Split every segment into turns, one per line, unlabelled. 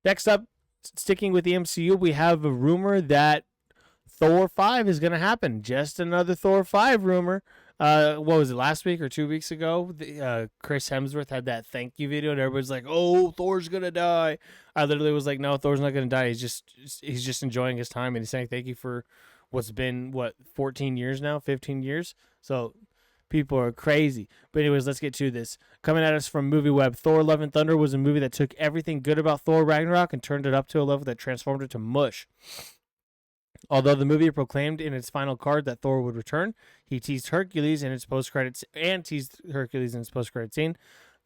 Next up, sticking with the MCU, we have a rumor that Thor 5 is going to happen. Just another Thor 5 rumor. What was it, last week or 2 weeks ago? Chris Hemsworth had that thank you video, and everybody's like, "Oh, Thor's gonna die." I literally was like, "No, Thor's not gonna die. He's just enjoying his time, and he's saying thank you for what's been 14 years now, 15 years." So people are crazy. But anyways, let's get to this. Coming at us from MovieWeb, Thor: Love and Thunder was a movie that took everything good about Thor Ragnarok and turned it up to a level that transformed it to mush. Although the movie proclaimed in its final card that Thor would return, he teased Hercules in its post-credit scene.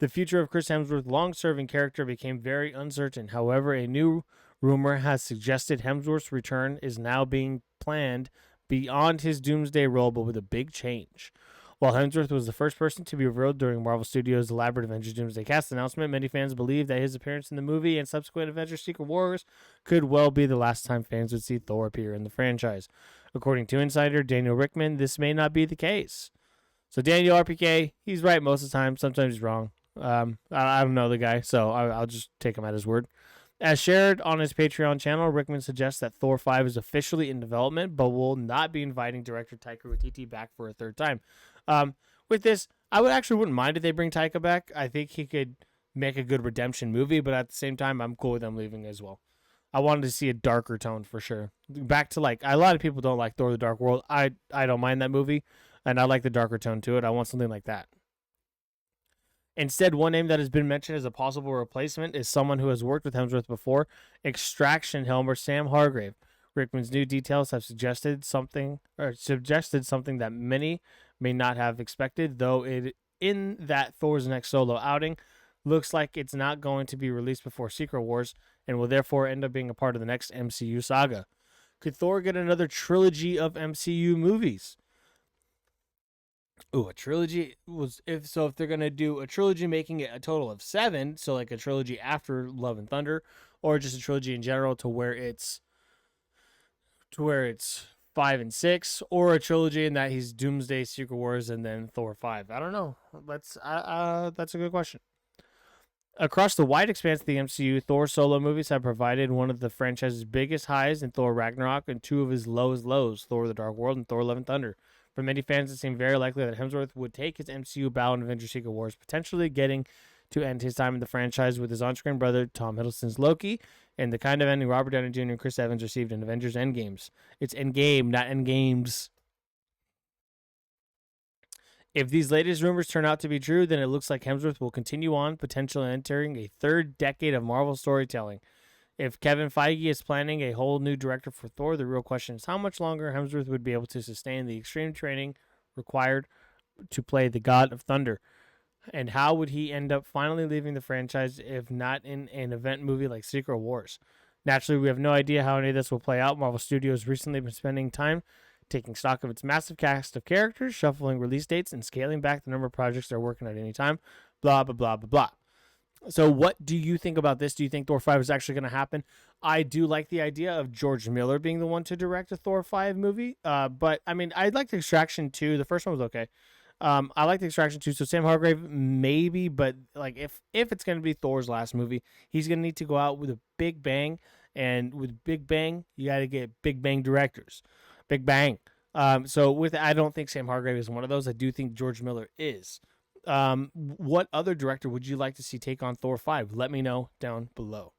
The future of Chris Hemsworth's long-serving character became very uncertain. However, a new rumor has suggested Hemsworth's return is now being planned beyond his Doomsday role, but with a big change. While Hemsworth was the first person to be revealed during Marvel Studios' elaborate Avengers Doomsday cast announcement, many fans believe that his appearance in the movie and subsequent Avengers Secret Wars could well be the last time fans would see Thor appear in the franchise. According to insider Daniel Rickman, this may not be the case. So Daniel RPK, he's right most of the time. Sometimes he's wrong. I don't know the guy, so I'll just take him at his word. As shared on his Patreon channel, Rickman suggests that Thor 5 is officially in development, but will not be inviting director Taika Waititi back for a third time. With this, I wouldn't mind if they bring Taika back. I think he could make a good redemption movie, but at the same time, I'm cool with them leaving as well. I wanted to see a darker tone for sure. Back to a lot of people don't like Thor: The Dark World. I don't mind that movie, and I like the darker tone to it. I want something like that. Instead, one name that has been mentioned as a possible replacement is someone who has worked with Hemsworth before, Extraction helmer Sam Hargrave. Rickman's new details have suggested something that many may not have expected, though in that Thor's next solo outing looks like it's not going to be released before Secret Wars and will therefore end up being a part of the next MCU saga. Could Thor get another trilogy of MCU movies? Ooh, a trilogy if they're gonna do a trilogy, making it a total of 7, so like a trilogy after Love and Thunder, or just a trilogy in general to where it's 5 and 6, or a trilogy in that he's Doomsday, Secret Wars, and then Thor 5. I don't know. That's a good question. Across the wide expanse of the MCU, Thor solo movies have provided one of the franchise's biggest highs in Thor Ragnarok and two of his lowest lows, Thor: The Dark World and Thor: Love and Thunder. For many fans, it seemed very likely that Hemsworth would take his MCU bow in Avengers Secret Wars, potentially getting to end his time in the franchise with his on-screen brother Tom Hiddleston's Loki, and the kind of ending Robert Downey Jr. and Chris Evans received in Avengers Endgames. It's Endgame, not Endgames. If these latest rumors turn out to be true, then it looks like Hemsworth will continue on, potentially entering a third decade of Marvel storytelling. If Kevin Feige is planning a whole new director for Thor, the real question is how much longer Hemsworth would be able to sustain the extreme training required to play the God of Thunder. And how would he end up finally leaving the franchise if not in an event movie like Secret Wars? Naturally, we have no idea how any of this will play out. Marvel Studios recently been spending time taking stock of its massive cast of characters, shuffling release dates, and scaling back the number of projects they're working at any time. Blah, blah, blah, blah, blah. So what do you think about this? Do you think Thor 5 is actually going to happen? I do like the idea of George Miller being the one to direct a Thor 5 movie. But, I mean, I liked Extraction 2. The first one was okay. I like the Extraction 2, so Sam Hargrave maybe, but like if it's going to be Thor's last movie, he's going to need to go out with a big bang, and with big bang, you got to get big bang directors. Big bang. So I don't think Sam Hargrave is one of those. I do think George Miller is. What other director would you like to see take on Thor 5? Let me know down below.